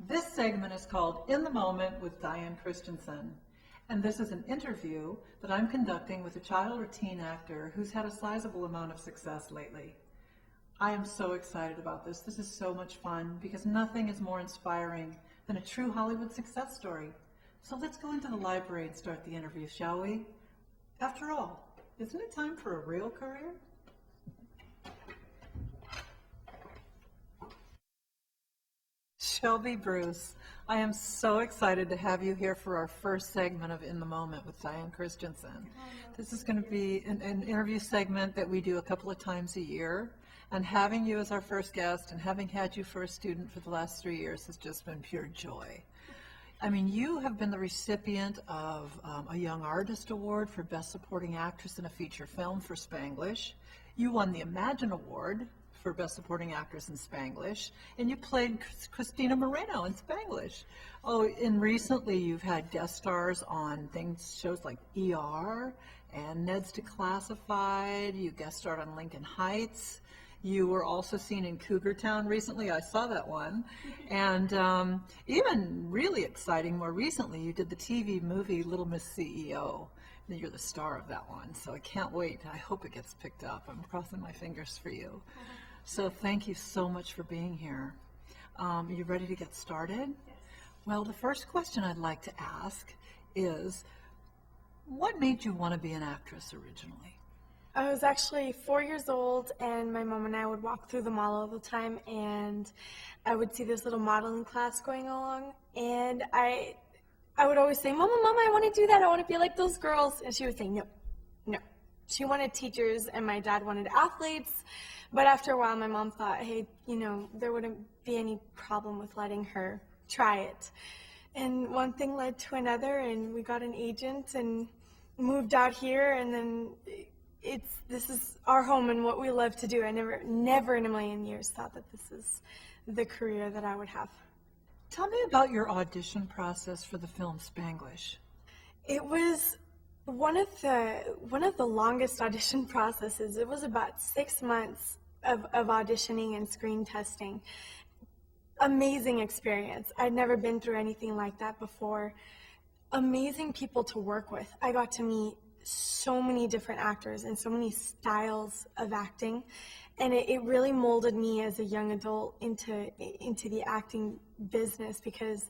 This segment is called In the Moment with Diane Christiansen, and this is an interview that I'm conducting with a child or teen actor who's had a sizable amount of success lately. I am so excited about this. This is so much fun because nothing is more inspiring than a true Hollywood success story. So let's go into the library and start the interview, shall we? After all, isn't it time for a real career? Shelbie Bruce, I am so excited to have you here for our first segment of In the Moment with Diane Christiansen. This is going to be an interview segment that we do a couple of times a year, and having you as our first guest and having had you for a student for the last 3 years has just been pure joy. I mean, you have been the recipient of a Young Artist Award for Best Supporting Actress in a Feature Film for Spanglish. You won the Imagine Award for Best Supporting Actress in Spanglish, and you played Christina Moreno in Spanglish. Oh, and recently you've had guest stars on shows like ER and Ned's Declassified. You guest starred on Lincoln Heights. You were also seen in Cougar Town recently. I saw that one. And even really exciting, more recently, you did the TV movie Little Miss CEO. And you're the star of that one, so I can't wait. I hope it gets picked up. I'm crossing my fingers for you. So thank you so much for being here. Are you ready to get started? Yes. Well, the first question I'd like to ask is, what made you want to be an actress originally? I was actually 4 years old, and my mom and I would walk through the mall all the time, and I would see this little modeling class going along, and I would always say, Mama, I want to do that. I want to be like those girls. And she would say, no. She wanted teachers, and my dad wanted athletes. But after a while, my mom thought, hey, there wouldn't be any problem with letting her try it. And one thing led to another, and we got an agent and moved out here, and then this is our home and what we love to do. I never in a million years thought that this is the career that I would have. Tell me about your audition process for the film Spanglish. It was one of the longest audition processes. It was about 6 months of auditioning and screen testing. Amazing experience. I'd never been through anything like that before. Amazing people to work with. I got to meet so many different actors and so many styles of acting, and it really molded me as a young adult into the acting business, because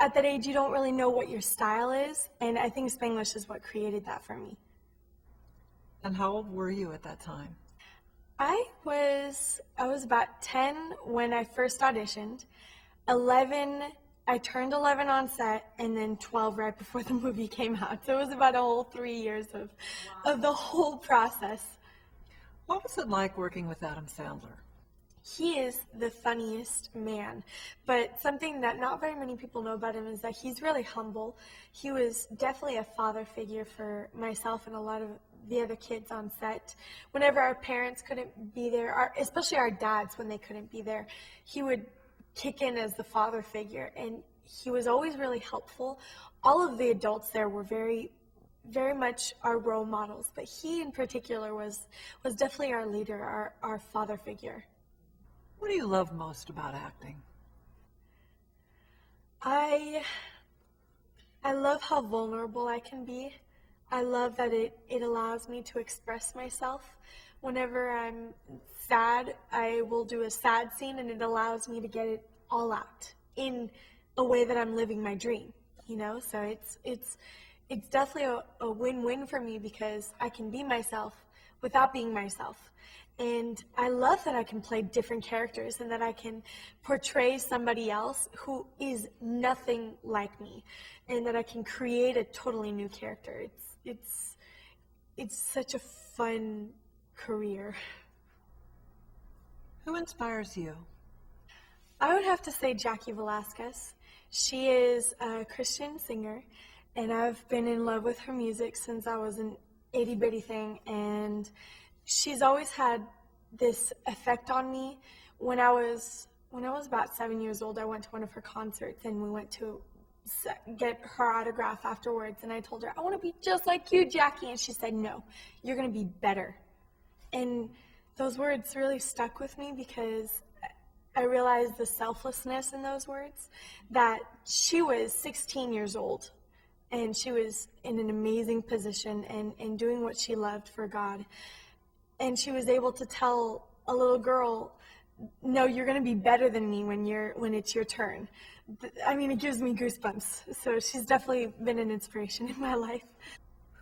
at that age you don't really know what your style is, and I think Spanglish is what created that for me. And how old were you at that time? I was about 10 when I first auditioned. I turned 11 on set, and then 12 right before the movie came out. So it was about a whole 3 years of the whole process. What was it like working with Adam Sandler? He is the funniest man, but something that not very many people know about him is that he's really humble. He was definitely a father figure for myself and a lot of the other kids on set. Whenever our parents couldn't be there, especially our dads when they couldn't be there, he would kick in as the father figure, and he was always really helpful. All of the adults there were very, very much our role models, but he in particular was definitely our leader, our father figure. What do you love most about acting? I love how vulnerable I can be. I love that it allows me to express myself. Whenever I'm sad, I will do a sad scene, and it allows me to get it all out in a way that I'm living my dream, So it's definitely a win-win for me, because I can be myself without being myself. And I love that I can play different characters and that I can portray somebody else who is nothing like me, and that I can create a totally new character. It's such a fun career. Who inspires you? I would have to say Jackie Velasquez. She is a Christian singer, and I've been in love with her music since I was an itty bitty thing, and she's always had this effect on me. When I was about 7 years old, I went to one of her concerts, and we went to get her autograph afterwards, and I told her, I want to be just like you, Jackie, and she said, no, you're going to be better. And those words really stuck with me because I realized the selflessness in those words, that she was 16 years old and she was in an amazing position and doing what she loved for God. And she was able to tell a little girl, no, you're going to be better than me when it's your turn. I mean, it gives me goosebumps. So she's definitely been an inspiration in my life.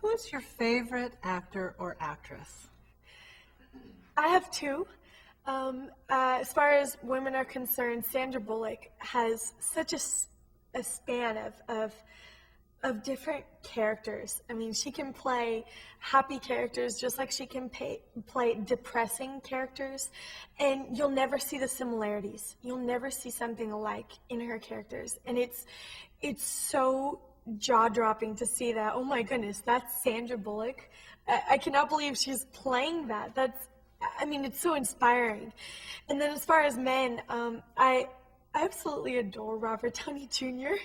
Who's your favorite actor or actress? I have two. As far as women are concerned, Sandra Bullock has such a span of different characters. I mean, she can play happy characters just like she can play depressing characters, and you'll never see the similarities. You'll never see something alike in her characters, and it's so jaw-dropping to see that. Oh my goodness, that's Sandra Bullock. I cannot believe she's playing that. I mean, it's so inspiring. And then as far as men, I absolutely adore Robert Downey Jr.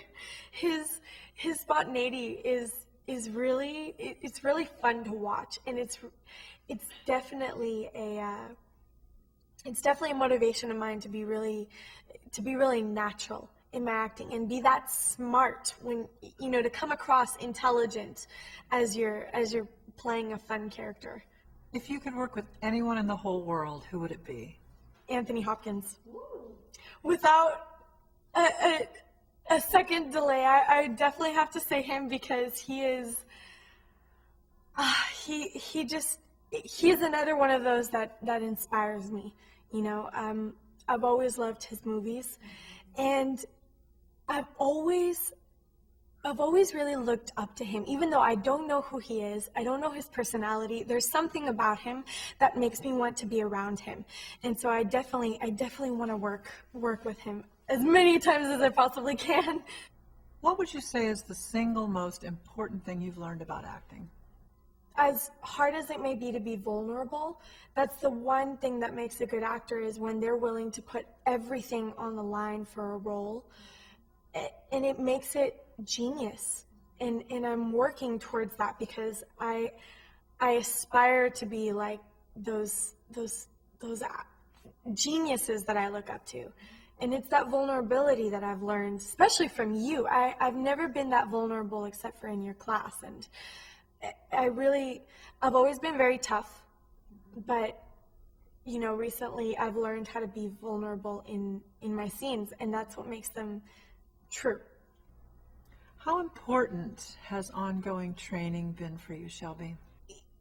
His spontaneity is really, it's really fun to watch, and it's definitely a motivation of mine to be really natural in my acting and be that smart when, to come across intelligent as you're playing a fun character. If you could work with anyone in the whole world, who would it be? Anthony Hopkins. Without a second delay, I definitely have to say him, because he is another one of those that inspires me. I've always loved his movies, and I've always really looked up to him, even though I don't know who he is. I don't know his personality. There's something about him that makes me want to be around him. And so I definitely want to work with him as many times as I possibly can. What would you say is the single most important thing you've learned about acting? As hard as it may be to be vulnerable, that's the one thing that makes a good actor, is when they're willing to put everything on the line for a role. And it makes it genius. And I'm working towards that, because I aspire to be like those geniuses that I look up to. And it's that vulnerability that I've learned, especially from you. I've never been that vulnerable except for in your class. And I've always been very tough, but recently I've learned how to be vulnerable in my scenes, and that's what makes them true. How important has ongoing training been for you, Shelbie?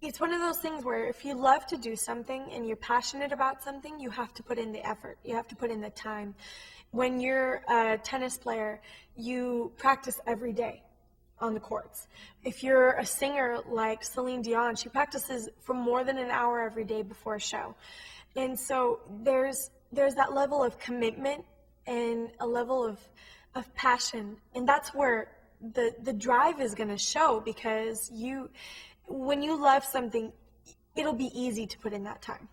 It's one of those things where if you love to do something and you're passionate about something, you have to put in the effort. You have to put in the time. When you're a tennis player, you practice every day on the courts. If you're a singer like Celine Dion, she practices for more than an hour every day before a show. And so there's that level of commitment and a level of passion, and that's where the drive is going to show, because when you love something, it'll be easy to put in that time.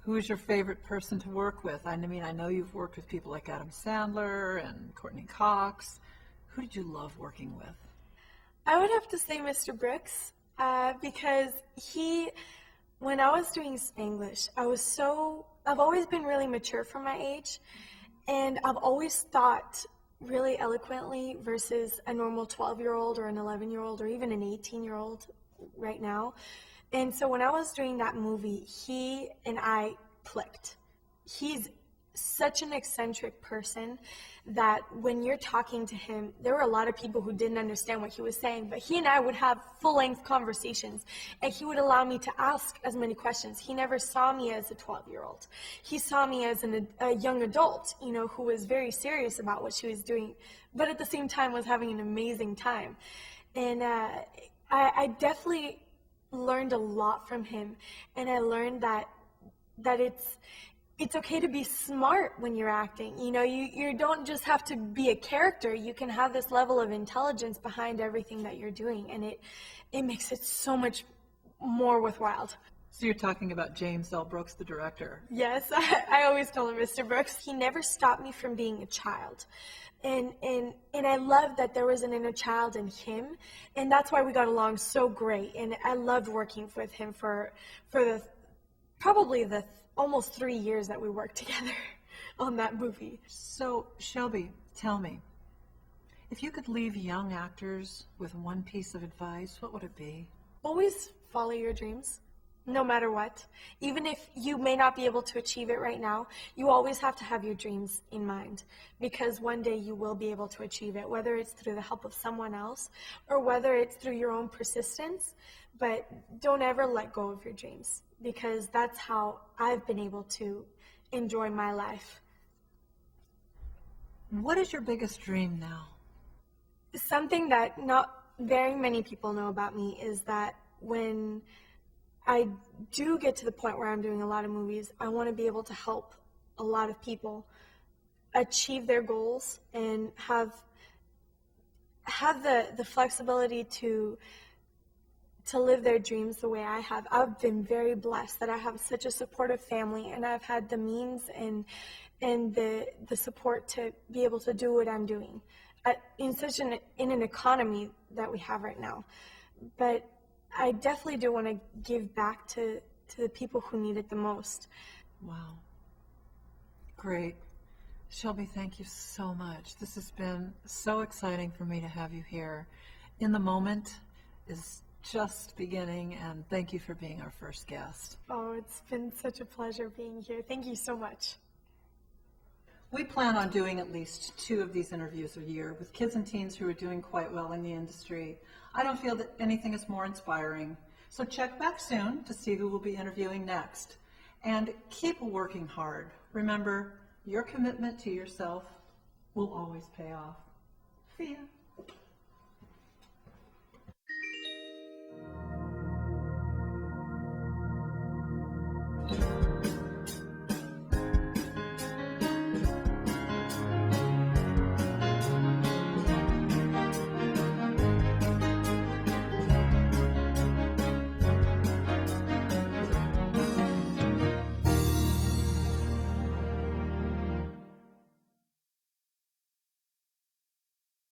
Who is your favorite person to work with? I mean, I know you've worked with people like Adam Sandler and Courtney Cox. Who did you love working with? I would have to say Mr. Brooks, because when I was doing Spanglish, I've always been really mature for my age, and I've always thought really eloquently versus a normal 12-year-old or an 11-year-old or even an 18-year-old right now. And so when I was doing that movie, he and I clicked. He's such an eccentric person that when you're talking to him, there were a lot of people who didn't understand what he was saying, but he and I would have full-length conversations, and he would allow me to ask as many questions. He never saw me as a 12-year-old. He saw me as a young adult, who was very serious about what she was doing, but at the same time was having an amazing time. And I definitely learned a lot from him, and I learned that it's okay to be smart when you're acting. You don't just have to be a character. You can have this level of intelligence behind everything that you're doing, and it makes it so much more worthwhile. So you're talking about James L. Brooks, the director. Yes, I always call him Mr. Brooks. He never stopped me from being a child. And I love that there was an inner child in him, and that's why we got along so great. And I loved working with him for the probably the almost 3 years that we worked together on that movie. So, Shelbie, tell me, if you could leave young actors with one piece of advice, what would it be? Always follow your dreams, no matter what. Even if you may not be able to achieve it right now, you always have to have your dreams in mind, because one day you will be able to achieve it, whether it's through the help of someone else or whether it's through your own persistence. But don't ever let go of your dreams, because that's how I've been able to enjoy my life. What is your biggest dream now? Something that not very many people know about me is that when I do get to the point where I'm doing a lot of movies, I want to be able to help a lot of people achieve their goals and have the flexibility to live their dreams the way I have. I've been very blessed that I have such a supportive family, and I've had the means and the support to be able to do what I'm doing in an economy that we have right now. But I definitely do want to give back to the people who need it the most. Wow. Great. Shelbie, thank you so much. This has been so exciting for me to have you here. In the Moment is just beginning, and thank you for being our first guest. Oh, it's been such a pleasure being here. Thank you so much. We plan on doing at least 2 of these interviews a year with kids and teens who are doing quite well in the industry. I don't feel that anything is more inspiring. So check back soon to see who we'll be interviewing next. And keep working hard. Remember, your commitment to yourself will always pay off. See ya.